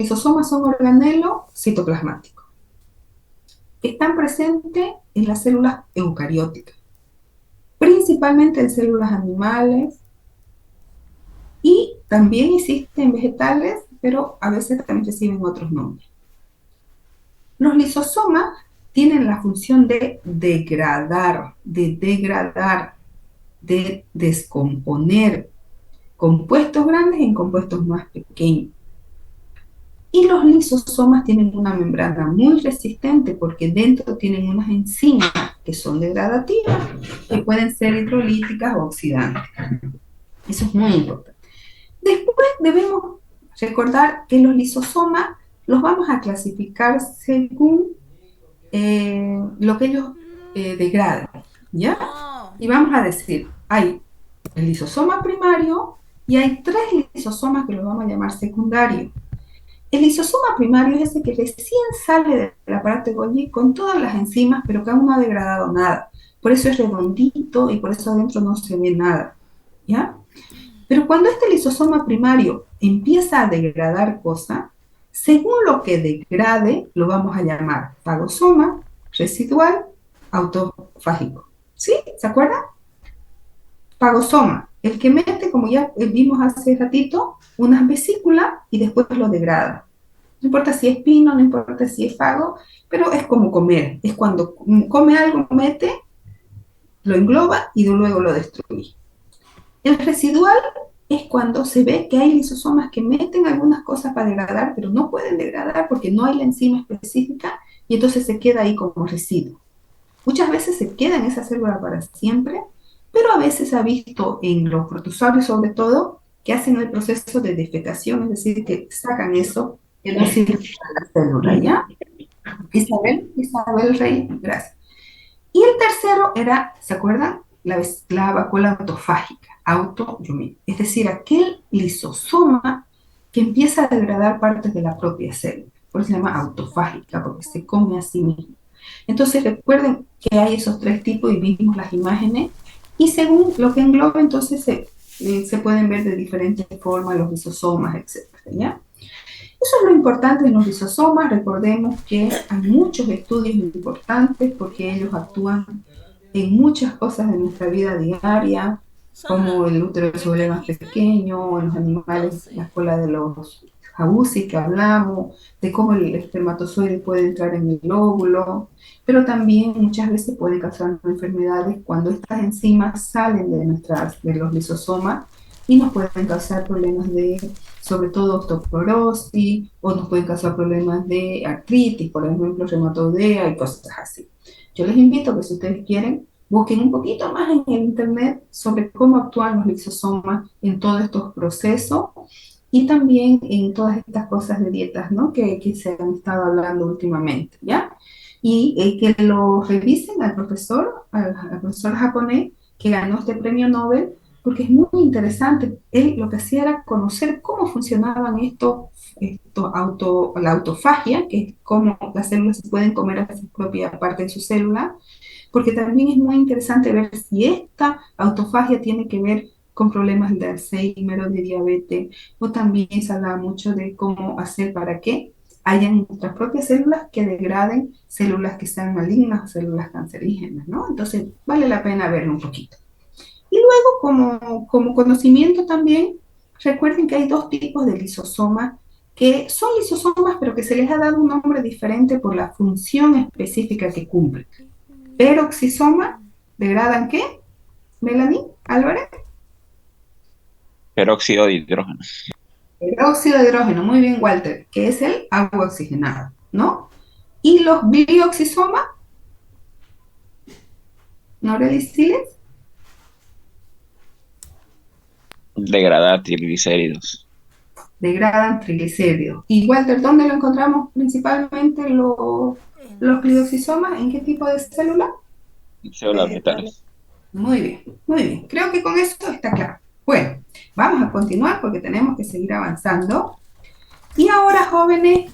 lisosomas son organelos citoplasmáticos. Están presentes en las células eucarióticas, principalmente en células animales y también existen en vegetales, pero a veces también reciben otros nombres. Los lisosomas tienen la función de descomponer compuestos grandes en compuestos más pequeños. Y los lisosomas tienen una membrana muy resistente porque dentro tienen unas enzimas que son degradativas, que pueden ser hidrolíticas o oxidantes. Eso es muy importante. Después debemos recordar que los lisosomas los vamos a clasificar según lo que ellos degradan, ¿ya? Y vamos a decir, hay el lisosoma primario y hay tres lisosomas que los vamos a llamar secundarios. El lisosoma primario es ese que recién sale del aparato de Golgi con todas las enzimas, pero que aún no ha degradado nada. Por eso es redondito y por eso adentro no se ve nada, ¿ya? Pero cuando este lisosoma primario empieza a degradar cosas, según lo que degrade, lo vamos a llamar fagosoma, residual, autofágico. ¿Sí? ¿Se acuerdan? Fagosoma, el que mete, como ya vimos hace ratito, unas vesículas y después lo degrada. No importa si es pino, no importa si es fago, pero es como comer. Es cuando come algo, mete, lo engloba y luego lo destruye. El residual es cuando se ve que hay lisosomas que meten algunas cosas para degradar, pero no pueden degradar porque no hay la enzima específica y entonces se queda ahí como residuo. Muchas veces se queda en esa célula para siempre, pero a veces se ha visto en los protozoarios sobre todo que hacen el proceso de defecación, es decir, que sacan eso que no sirve para la célula, ¿ya? Isabel Rey, gracias. Y el tercero era, ¿se acuerdan? La vacuola autofágica, autoyumir. Es decir, aquel lisosoma que empieza a degradar partes de la propia célula. Por eso se llama autofágica, porque se come a sí mismo. Entonces recuerden que hay esos tres tipos y vimos las imágenes. Y según lo que engloba, entonces se pueden ver de diferentes formas los lisosomas, etcétera, ¿ya? Eso es lo importante de los lisosomas. Recordemos que hay muchos estudios importantes porque ellos actúan en muchas cosas de nuestra vida diaria, como el útero de bebé más pequeño, en los animales, la cola de los jabusis que hablamos, de cómo el espermatozoide puede entrar en el óvulo, pero también muchas veces puede causar enfermedades cuando estas enzimas salen de los lisosomas y nos pueden causar problemas de, sobre todo, osteoporosis, o nos pueden causar problemas de artritis, por ejemplo, reumatoidea y cosas así. Yo les invito a que si ustedes quieren, busquen un poquito más en el internet sobre cómo actúan los lisosomas en todos estos procesos y también en todas estas cosas de dietas, ¿no? Que se han estado hablando últimamente, ¿ya? Y que lo revisen al profesor japonés que ganó este premio Nobel, porque es muy interesante. Él lo que hacía era conocer cómo funcionaban la autofagia, que es cómo las células se pueden comer a su propia parte de su célula, porque también es muy interesante ver si esta autofagia tiene que ver con problemas de Alzheimer o de diabetes, o también se habla mucho de cómo hacer para que hayan nuestras propias células que degraden células que sean malignas o células cancerígenas, ¿no? Entonces vale la pena verlo un poquito. Y luego, como conocimiento también, recuerden que hay dos tipos de lisosomas que son lisosomas, pero que se les ha dado un nombre diferente por la función específica que cumplen. Peroxisoma, ¿degradan qué? Melanie, Álvarez. Peróxido de hidrógeno. Peróxido de hidrógeno, muy bien, Walter, que es el agua oxigenada, ¿no? Y los glioxisomas, Noreliciles, Degradar triglicéridos. degradan triglicéridos. Y Walter, ¿dónde lo encontramos principalmente los glioxisomas? ¿En qué tipo de célula? Células vegetales. Muy bien, muy bien. Creo que con eso está claro. Bueno, vamos a continuar porque tenemos que seguir avanzando. Y ahora, jóvenes,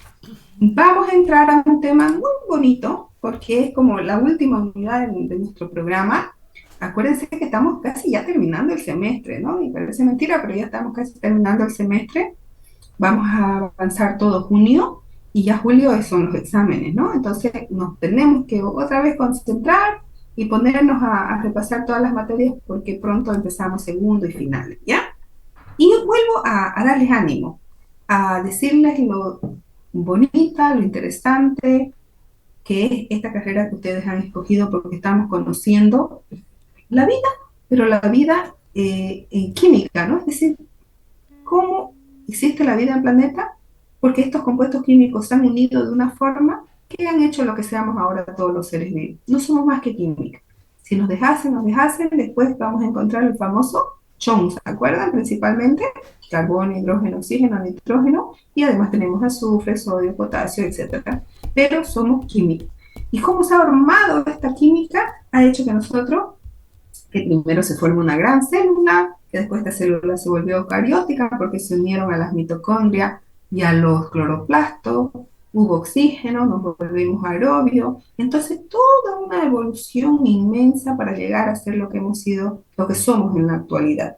vamos a entrar a un tema muy bonito porque es como la última unidad de nuestro programa. Acuérdense que estamos casi ya terminando el semestre, ¿no? Y parece mentira, pero ya estamos casi terminando el semestre. vamos a avanzar todo junio y ya julio son los exámenes, ¿no? Entonces nos tenemos que otra vez concentrar y ponernos a repasar todas las materias porque pronto empezamos segundo y finales, ¿ya? Y vuelvo a darles ánimo, a decirles lo bonita, lo interesante que es esta carrera que ustedes han escogido porque estamos conociendo la vida, pero la vida en química, ¿no? Es decir, cómo existe la vida en el planeta, porque estos compuestos químicos se han unido de una forma que han hecho lo que seamos ahora todos los seres vivos. No somos más que química. Si nos dejasen, después vamos a encontrar el famoso CHON, ¿se acuerdan? Principalmente carbono, hidrógeno, oxígeno, nitrógeno, y además tenemos azufre, sodio, potasio, etcétera. Pero somos químicos. ¿Y cómo se ha formado esta química? Ha hecho que nosotros que primero se forma una gran célula, que después esta célula se volvió eucariótica porque se unieron a las mitocondrias y a los cloroplastos, hubo oxígeno, nos volvimos aerobios, entonces toda una evolución inmensa para llegar a ser lo que hemos sido, lo que somos en la actualidad.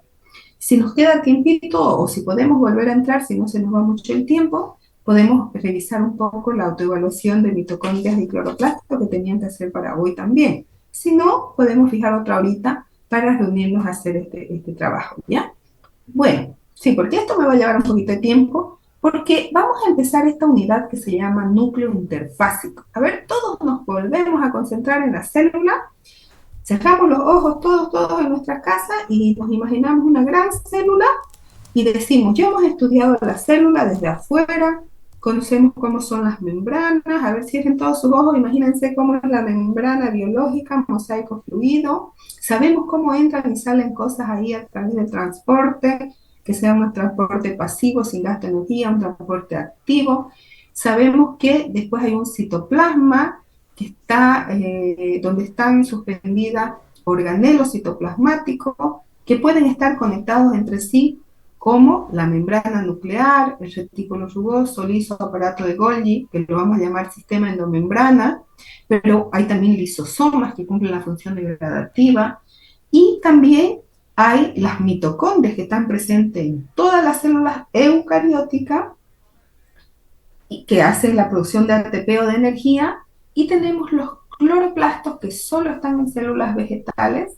Si nos queda tiempito o si podemos volver a entrar, si no se nos va mucho el tiempo, podemos revisar un poco la autoevaluación de mitocondrias y cloroplastos que tenían que hacer para hoy también. Si no, podemos fijar otra horita para reunirnos a hacer este trabajo, ¿ya? Bueno, sí, porque esto me va a llevar un poquito de tiempo, porque vamos a empezar esta unidad que se llama núcleo interfásico. A ver, todos nos volvemos a concentrar en la célula. Cerramos los ojos todos en nuestra casa y nos imaginamos una gran célula y decimos, ya hemos estudiado la célula desde afuera, conocemos cómo son las membranas, a ver, cierren todos sus ojos, imagínense cómo es la membrana biológica, mosaico fluido, sabemos cómo entran y salen cosas ahí a través del transporte, que sea un transporte pasivo sin gasto de energía, un transporte activo, sabemos que después hay un citoplasma que está, donde están suspendidas organelos citoplasmáticos que pueden estar conectados entre sí como la membrana nuclear, el retículo rugoso, liso, aparato de Golgi, que lo vamos a llamar sistema endomembrana, pero hay también lisosomas que cumplen la función degradativa, y también hay las mitocondrias que están presentes en todas las células eucarióticas y que hacen la producción de ATP o de energía, y tenemos los cloroplastos que solo están en células vegetales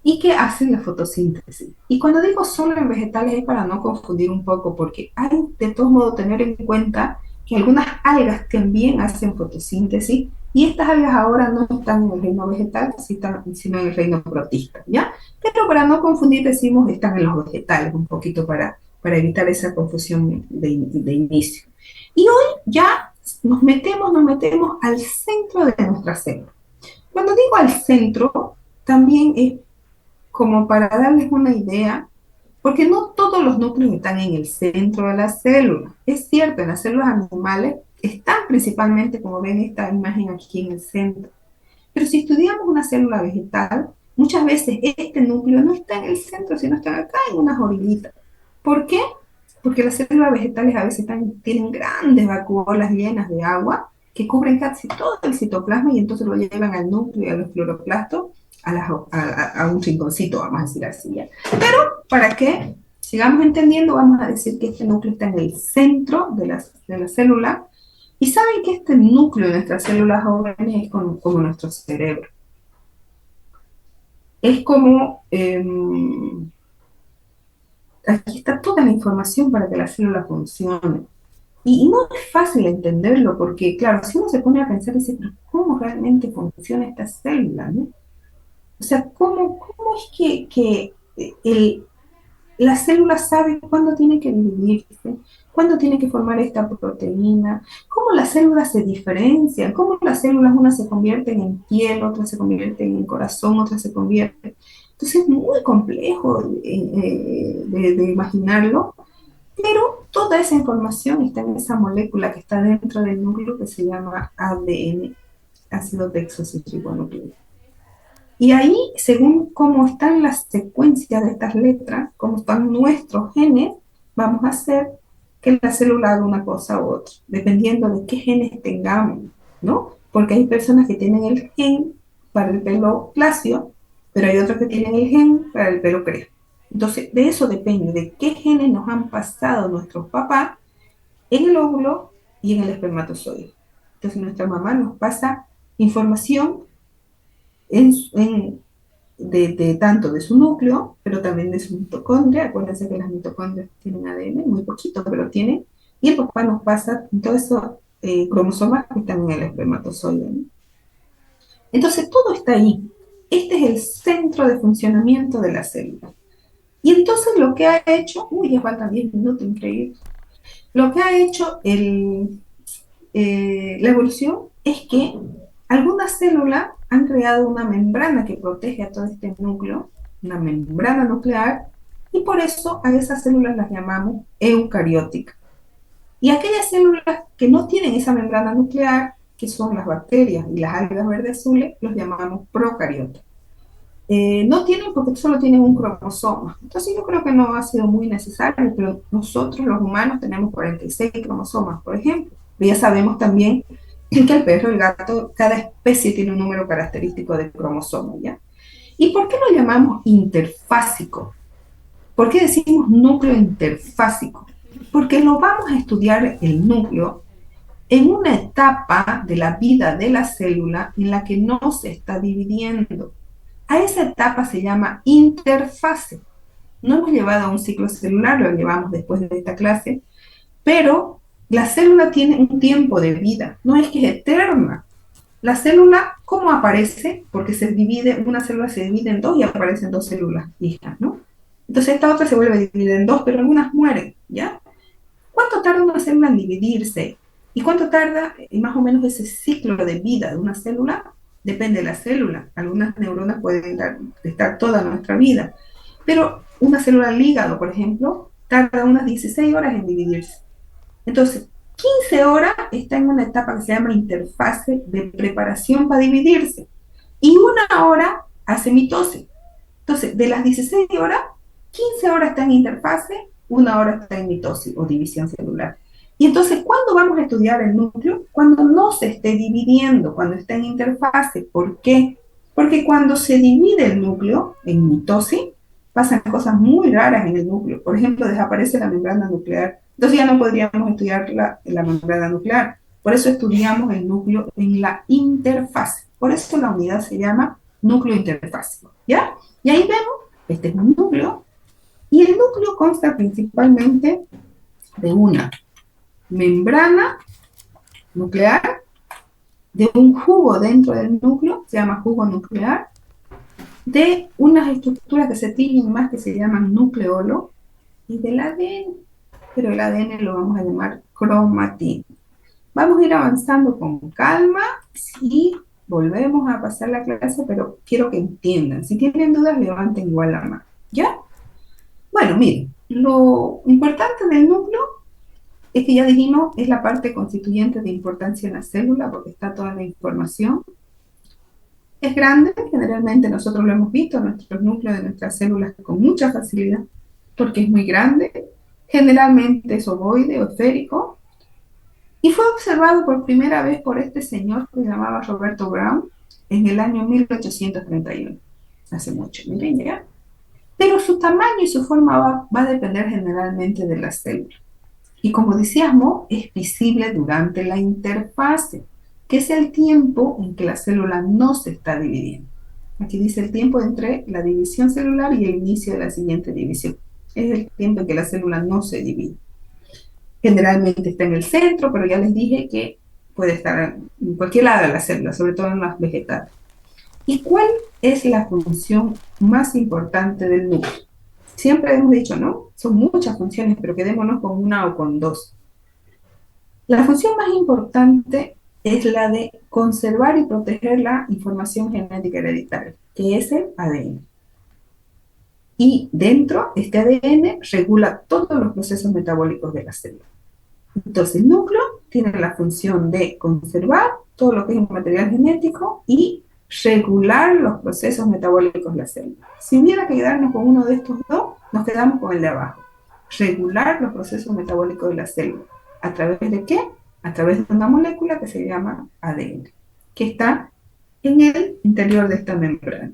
y que hacen la fotosíntesis. Y cuando digo solo en vegetales es para no confundir un poco, porque hay de todos modos tener en cuenta que algunas algas también hacen fotosíntesis y estas algas ahora no están en el reino vegetal, sino en el reino protista, ¿ya? Pero para no confundir decimos están en los vegetales, un poquito para evitar esa confusión de inicio. Y hoy ya nos metemos al centro de nuestra célula. Cuando digo al centro, también es como para darles una idea, porque no todos los núcleos están en el centro de la célula. Es cierto, en las células animales están principalmente, como ven esta imagen aquí en el centro. Pero si estudiamos una célula vegetal, muchas veces este núcleo no está en el centro, sino está acá en unas orillitas. ¿Por qué? Porque las células vegetales a veces tienen grandes vacuolas llenas de agua que cubren casi todo el citoplasma y entonces lo llevan al núcleo y a los cloroplastos a un rinconcito, vamos a decir así. ¿Ya? Pero para que sigamos entendiendo, vamos a decir que este núcleo está en el centro de la célula. Y saben que este núcleo de nuestras células jóvenes es como nuestro cerebro. Es como aquí está toda la información para que la célula funcione. Y no es fácil entenderlo porque, claro, si uno se pone a pensar, dice, pero ¿cómo realmente funciona esta célula? ¿No? O sea, ¿cómo es que la célula sabe cuándo tiene que dividirse, cuándo tiene que formar esta proteína, cómo las células se diferencian, cómo las células unas se convierten en piel, otras se convierten en corazón, otras se convierten? Entonces es muy complejo de imaginarlo, pero toda esa información está en esa molécula que está dentro del núcleo que se llama ADN, ácido desoxirribonucleico. Y ahí, según cómo están las secuencias de estas letras, cómo están nuestros genes, vamos a hacer que la célula haga una cosa u otra, dependiendo de qué genes tengamos, ¿no? Porque hay personas que tienen el gen para el pelo lacio, pero hay otros que tienen el gen para el pelo crespo. Entonces, de eso depende, de qué genes nos han pasado nuestros papás en el óvulo y en el espermatozoide. Entonces nuestra mamá nos pasa información en, de tanto de su núcleo, pero también de su mitocondria. Acuérdense que las mitocondrias tienen ADN, muy poquito, pero tienen. Y el papá nos pasa todos esos cromosomas que están en el espermatozoide, ¿no? Entonces todo está ahí. Este es el centro de funcionamiento de la célula. Y entonces lo que ha hecho, uy, ya faltan 10 minutos, increíble. Lo que ha hecho la evolución es que algunas células han creado una membrana que protege a todo este núcleo, una membrana nuclear, y por eso a esas células las llamamos eucarióticas. Y aquellas células que no tienen esa membrana nuclear, que son las bacterias y las algas verdes azules, los llamamos procariotas. No tienen porque solo tienen un cromosoma. Entonces yo creo que no ha sido muy necesario, pero nosotros los humanos tenemos 46 cromosomas, por ejemplo. Pero ya sabemos también que el perro, el gato, cada especie tiene un número característico de cromosomas, ¿ya? ¿Y por qué lo llamamos interfásico? ¿Por qué decimos núcleo interfásico? Porque lo vamos a estudiar el núcleo en una etapa de la vida de la célula en la que no se está dividiendo. A esa etapa se llama interfase. No hemos llevado a un ciclo celular, lo llevamos después de esta clase, pero la célula tiene un tiempo de vida, no es que es eterna. La célula, ¿cómo aparece? Porque se divide, una célula se divide en dos y aparecen dos células hijas, ¿no? Entonces esta otra se vuelve a dividir en dos, pero algunas mueren, ¿ya? ¿Cuánto tarda una célula en dividirse? ¿Y cuánto tarda más o menos ese ciclo de vida de una célula? Depende de la célula. Algunas neuronas pueden estar toda nuestra vida, pero una célula del hígado, por ejemplo, tarda unas 16 horas en dividirse. Entonces, 15 horas está en una etapa que se llama interfase de preparación para dividirse y una hora hace mitosis. Entonces, de las 16 horas, 15 horas está en interfase, una hora está en mitosis o división celular. Y entonces, ¿cuándo vamos a estudiar el núcleo? Cuando no se esté dividiendo, cuando está en interfase. ¿Por qué? Porque cuando se divide el núcleo en mitosis, pasan cosas muy raras en el núcleo. Por ejemplo, desaparece la membrana nuclear. Entonces ya no podríamos estudiar la membrana nuclear. Por eso estudiamos el núcleo en la interfase. Por eso la unidad se llama núcleo interfásico. ¿Ya? Y ahí vemos, este es un núcleo, y el núcleo consta principalmente de una membrana nuclear, de un jugo dentro del núcleo, se llama jugo nuclear, de unas estructuras que se tiñen más que se llaman nucleolo, y del ADN, pero el ADN lo vamos a llamar cromatina. Vamos a ir avanzando con calma y volvemos a pasar la clase, pero quiero que entiendan. Si tienen dudas, levanten igual la mano. ¿Ya? Bueno, miren, lo importante del núcleo es que ya dijimos, es la parte constituyente de importancia en la célula porque está toda la información. Es grande, generalmente nosotros lo hemos visto, nuestros núcleos de nuestras células con mucha facilidad porque es muy grande, generalmente es ovoide o esférico, y fue observado por primera vez por este señor que se llamaba Roberto Brown en el año 1831, hace mucho, miren ya. Pero su tamaño y su forma va a depender generalmente de la célula. Y como decíamos, es visible durante la interfase, que es el tiempo en que la célula no se está dividiendo. Aquí dice el tiempo entre la división celular y el inicio de la siguiente división. Es el tiempo en que la célula no se divide. Generalmente está en el centro, pero ya les dije que puede estar en cualquier lado de la célula, sobre todo en las vegetales. ¿Y cuál es la función más importante del núcleo? Siempre hemos dicho, ¿no? Son muchas funciones, pero quedémonos con una o con dos. La función más importante es la de conservar y proteger la información genética hereditaria, que es el ADN. Y dentro, este ADN regula todos los procesos metabólicos de la célula. Entonces, el núcleo tiene la función de conservar todo lo que es un material genético y regular los procesos metabólicos de la célula. Si hubiera que quedarnos con uno de estos dos, nos quedamos con el de abajo. Regular los procesos metabólicos de la célula. ¿A través de qué? A través de una molécula que se llama ADN, que está en el interior de esta membrana.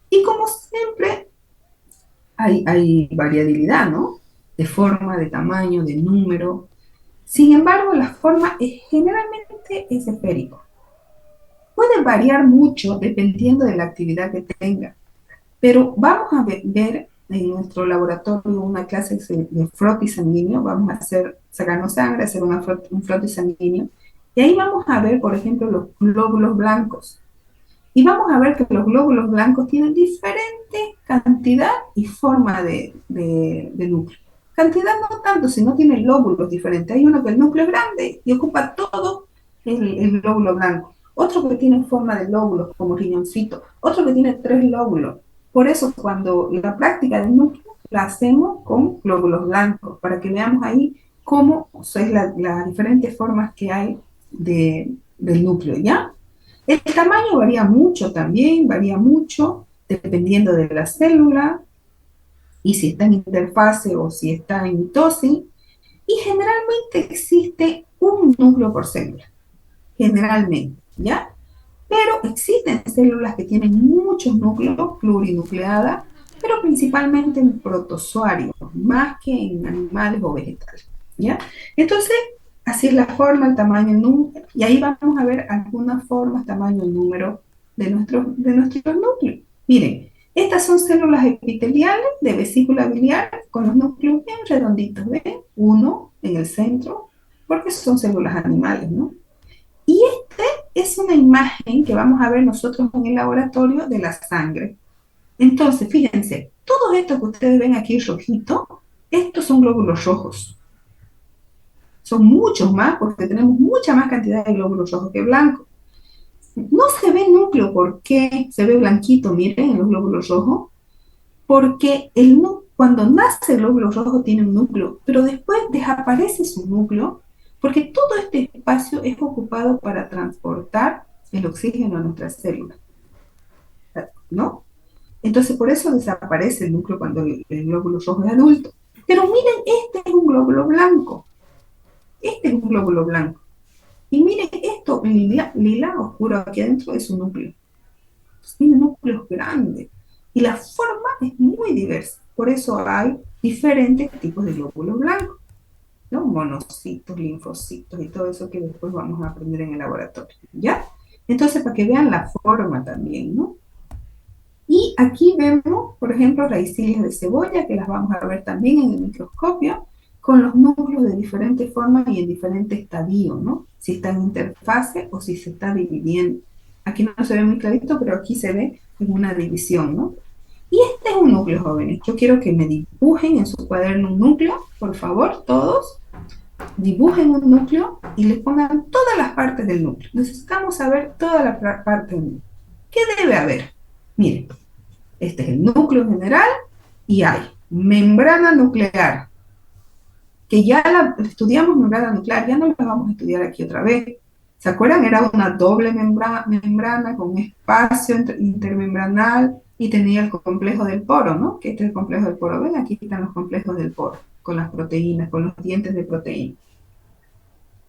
Y como siempre, hay variabilidad, ¿no? De forma, de tamaño, de número. Sin embargo, la forma generalmente es esférico. Puede variar mucho dependiendo de la actividad que tenga, pero vamos a ver en nuestro laboratorio una clase de frotis sanguíneo, vamos a hacer, sacarnos sangre, hacer un frotis sanguíneo, y ahí vamos a ver, por ejemplo, los glóbulos blancos. Y vamos a ver que los glóbulos blancos tienen diferente cantidad y forma de núcleo. Cantidad no tanto, sino tienen lóbulos diferentes. Hay uno que el núcleo es grande y ocupa todo el lóbulo blanco. Otro que tiene forma de lóbulos, como riñoncito. Otro que tiene 3 lóbulos. Por eso cuando la práctica del núcleo la hacemos con glóbulos blancos, para que veamos ahí cómo son las diferentes formas que hay del núcleo, ¿ya? El tamaño varía mucho también, varía mucho dependiendo de la célula y si está en interfase o si está en mitosis. Y generalmente existe un núcleo por célula, generalmente, ¿ya? Pero existen células que tienen muchos núcleos, plurinucleadas, pero principalmente en protozoarios, más que en animales o vegetales, ¿ya? Entonces, así es la forma, el tamaño, el número, y ahí vamos a ver algunas formas, tamaño, el número de nuestros núcleos. Miren, estas son células epiteliales de vesícula biliar con los núcleos bien redonditos, ¿ven? Uno en el centro, porque son células animales, ¿no? Y este es una imagen que vamos a ver nosotros en el laboratorio de la sangre. Entonces, fíjense, todo esto que ustedes ven aquí rojito, estos son glóbulos rojos. Son muchos más porque tenemos mucha más cantidad de glóbulos rojos que blancos. No se ve núcleo, ¿por qué? Se ve blanquito, miren, en los glóbulos rojos, porque cuando nace el glóbulo rojo tiene un núcleo, pero después desaparece su núcleo porque todo este espacio es ocupado para transportar el oxígeno a nuestras células, ¿no? Entonces por eso desaparece el núcleo cuando el glóbulo rojo es adulto. Pero miren, este es un glóbulo blanco, este es un glóbulo blanco. Y miren, esto lila oscuro aquí adentro es un núcleo. Tiene núcleos grandes y la forma es muy diversa. Por eso hay diferentes tipos de glóbulos blancos, ¿no? Monocitos, linfocitos y todo eso que después vamos a aprender en el laboratorio, ¿ya? Entonces, para que vean la forma también, ¿no? Y aquí vemos, por ejemplo, raicillas de cebolla, que las vamos a ver también en el microscopio, con los núcleos de diferentes formas y en diferentes estadios, ¿no? Si está en interfase o si se está dividiendo. Aquí no se ve muy clarito, pero aquí se ve en una división, ¿no? Y este es un núcleo, jóvenes. Yo quiero que me dibujen en su cuaderno un núcleo, por favor, todos. Dibujen un núcleo y le pongan todas las partes del núcleo. Necesitamos saber todas las partes del núcleo. ¿Qué debe haber? Miren, este es el núcleo general y hay membrana nuclear, que ya la estudiamos membrana nuclear, ya no la vamos a estudiar aquí otra vez. ¿Se acuerdan? Era una doble membrana con un espacio intermembranal y tenía el complejo del poro, ¿no? Que este es el complejo del poro. Ven, aquí están los complejos del poro, con las proteínas, con los dientes de proteína.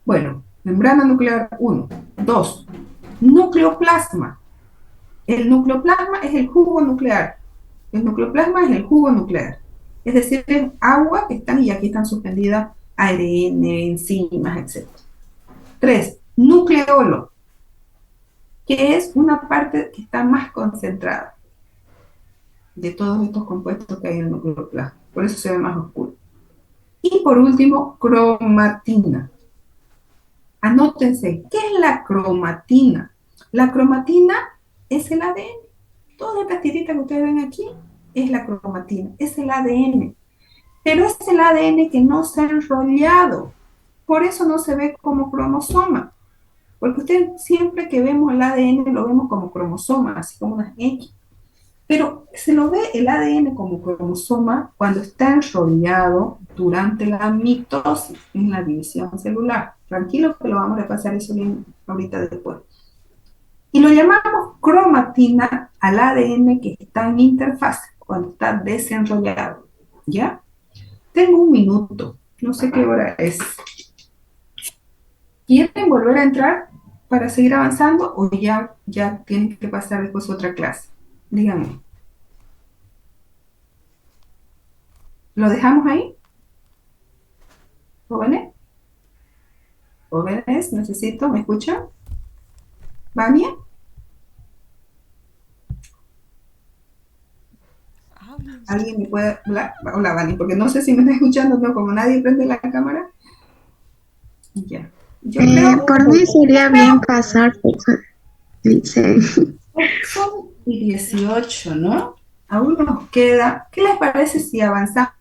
Bueno, membrana nuclear uno. 2. Nucleoplasma. El nucleoplasma es el jugo nuclear. El nucleoplasma es el jugo nuclear. Es decir, es agua que están y aquí están suspendidas ARN, enzimas, etc. 3. Nucleolo, que es una parte que está más concentrada de todos estos compuestos que hay en el nucleoplasma. Por eso se ve más oscuro. Y por último, cromatina. Anótense, ¿qué es la cromatina? La cromatina es el ADN. Toda esta tirita que ustedes ven aquí es la cromatina, es el ADN. Pero es el ADN que no se ha enrollado. Por eso no se ve como cromosoma. Porque usted siempre que vemos el ADN lo vemos como cromosoma, así como unas X. Pero se lo ve el ADN como cromosoma cuando está enrollado durante la mitosis, en la división celular. Tranquilo que lo vamos a repasar eso bien ahorita después. Y lo llamamos cromatina al ADN que está en interfase, cuando está desenrollado. ¿Ya? Tengo un minuto, no sé qué hora es. ¿Quieren volver a entrar para seguir avanzando o ya tienen que pasar después a otra clase? Díganme. ¿Lo dejamos ahí, jóvenes? Jóvenes, necesito, ¿me escuchan? ¿Vania? Hablen. ¿Alguien me puede hablar? Hola, Vania, porque no sé si me está escuchando, no, como nadie prende la cámara. Ya. Yo creo, Por mí sería bien pasar, pues, dice. 8 y 18, ¿no? Aún nos queda. ¿Qué les parece si avanzamos